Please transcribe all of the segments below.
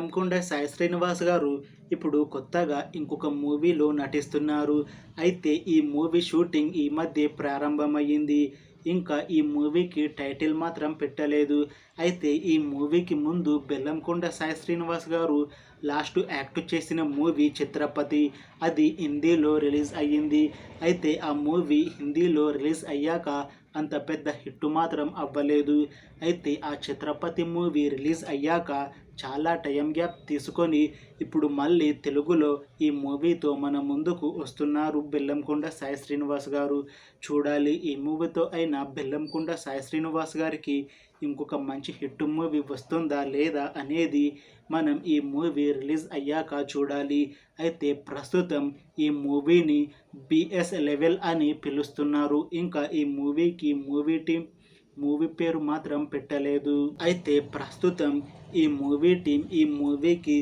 బెల్లంకొండ సాయి శ్రీనివాస్ గారు ఇప్పుడు కొత్తగా ఇంకొక మూవీలో నటిస్తున్నారు. అయితే ఈ మూవీ షూటింగ్ ఈ మధ్య ప్రారంభమయ్యింది. ఇంకా ఈ మూవీకి టైటిల్ మాత్రం పెట్టలేదు. అయితే ఈ మూవీకి ముందు బెల్లంకొండ సాయి శ్రీనివాస్ గారు లాస్ట్ యాక్ట్ చేసిన మూవీ 'ఛత్రపతి'. అది హిందీలో రిలీజ్ అయ్యింది. అయితే ఆ మూవీ హిందీలో రిలీజ్ అయ్యాక అంత పెద్ద హిట్ మాత్రం అవ్వలేదు. అయితే ఆ 'ఛత్రపతి' మూవీ రిలీజ్ అయ్యాక చాలా టైం గ్యాప్ తీసుకొని ఇప్పుడు మళ్ళీ తెలుగులో ఈ మూవీతో మన ముందుకు వస్తున్నారు బెల్లంకొండ సాయి శ్రీనివాస్ గారు. చూడాలి ఈ మూవీతో అయినా బెల్లంకొండ సాయి శ్రీనివాస్ గారికి ఇంకొక మంచి హిట్ మూవీ వస్తుందా లేదా అనేది మనం ఈ మూవీ రిలీజ్ అయ్యాక చూడాలి. అయితే ప్రస్తుతం ఈ మూవీని BS11 అని పిలుస్తున్నారు. ఇంకా ఈ మూవీకి మూవీ పేరు మాత్రం పెట్టలేదు. అయితే ప్రస్తుతం ఈ మూవీకి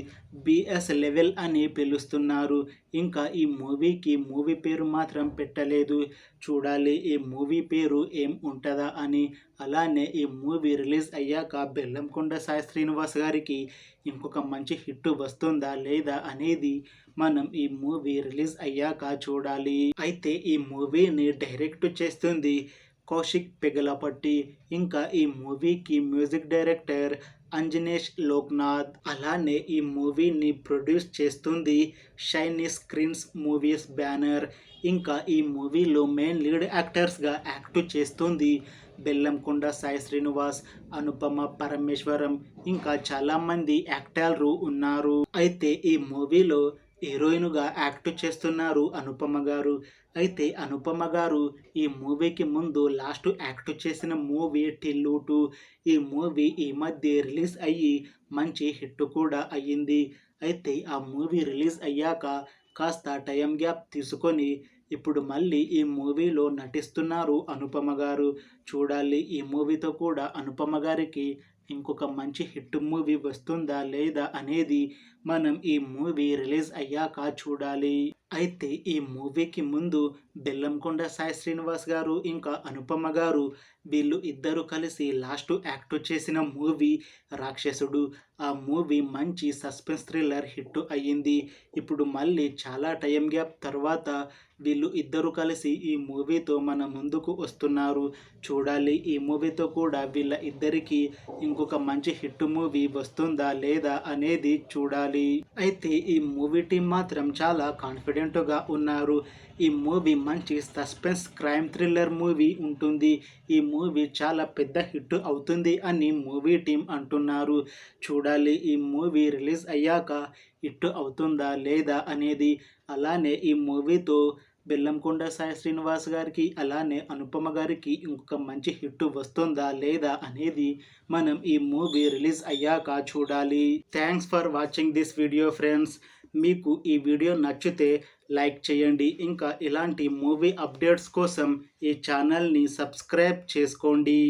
BS11 అని పిలుస్తున్నారు. ఇంకా ఈ మూవీ పేరు మాత్రం పెట్టలేదు. చూడాలి ఈ మూవీ పేరు ఏం ఉంటుందా అని. అలానే ఈ మూవీ రిలీజ్ అయ్యాక బెల్లంకొండ సాయి శ్రీనివాస్ గారికి ఇంకొక మంచి హిట్ వస్తుందా లేదా అనేది మనం ఈ మూవీ రిలీజ్ అయ్యాక చూడాలి. అయితే ఈ మూవీని డైరెక్ట్ చేస్తుంది కౌశిక్ పెగలపట్టి. ఇంకా ఈ మూవీకి మ్యూజిక్ డైరెక్టర్ అంజనేష్ లోక్నాథ్. అలానే ఈ మూవీని ప్రొడ్యూస్ చేస్తుంది షైనీ స్క్రీన్స్ మూవీస్ బ్యానర్. ఇంకా ఈ మూవీలో మెయిన్ లీడ్ యాక్టర్స్గా యాక్ట్ చేస్తుంది బెల్లంకొండ సాయి శ్రీనివాస్, అనుపమ పరమేశ్వరం, ఇంకా చాలామంది యాక్టర్లు ఉన్నారు. అయితే ఈ మూవీలో హీరోయిన్గా యాక్ట్ చేస్తున్నారు అనుపమ గారు. అయితే అనుపమ గారు ఈ మూవీకి ముందు లాస్ట్ యాక్ట్ చేసిన మూవీ 'టిల్లు 2'. ఈ మూవీ ఈ మధ్య రిలీజ్ అయ్యి మంచి హిట్ కూడా అయ్యింది. అయితే ఆ మూవీ రిలీజ్ అయ్యాక కాస్త టైం గ్యాప్ తీసుకొని ఇప్పుడు మళ్ళీ ఈ మూవీలో నటిస్తున్నారు అనుపమ గారు. చూడాలి ఈ మూవీతో కూడా అనుపమ గారికి ఇంకొక మంచి హిట్ మూవీ వస్తుందా లేదా అనేది మనం ఈ మూవీ రిలీజ్ అయ్యాక చూడాలి. అయితే ఈ మూవీకి ముందు బెల్లంకొండ సాయి శ్రీనివాస్ గారు ఇంకా అనుపమ గారు వీళ్ళు ఇద్దరు కలిసి లాస్ట్ యాక్ట్ చేసిన మూవీ 'రాక్షసుడు'. ఆ మూవీ మంచి సస్పెన్స్ థ్రిల్లర్ హిట్ అయ్యింది. ఇప్పుడు మళ్ళీ చాలా టైం గ్యాప్ తర్వాత వీళ్ళు ఇద్దరు కలిసి ఈ మూవీతో మన ముందుకు వస్తున్నారు. చూడాలి ఈ మూవీతో కూడా వీళ్ళ ఇద్దరికి ఇంకొక మంచి హిట్ మూవీ వస్తుందా లేదా అనేది చూడాలి. అయితే ఈ మూవీ టీం మాత్రం చాలా కాన్ఫిడెంట్గా ఉన్నారు. ఈ మూవీ మంచి సస్పెన్స్ క్రైమ్ థ్రిల్లర్ మూవీ ఉంటుంది. ఈ మూవీ చాలా పెద్ద హిట్ అవుతుంది అని మూవీ టీం అంటున్నారు. చూడాలి ఈ మూవీ రిలీజ్ అయ్యాక హిట్ అవుతుందా లేదా అనేది. అలానే ఈ మూవీతో బెల్లంకొండ సాయి శ్రీనివాస్ గారికి అలానే అనుపమ గారికి ఇంకొక మంచి హిట్ వస్తుందా లేదా అనేది మనం ఈ మూవీ రిలీజ్ అయ్యాక చూడాలి. Thanks for watching this video friends. మీకు ఈ వీడియో నచ్చితే లైక్ చేయండి. ఇంకా ఇలాంటి మూవీ అప్డేట్స్ కోసం ఈ ఛానల్ని సబ్స్క్రైబ్ చేసుకోండి.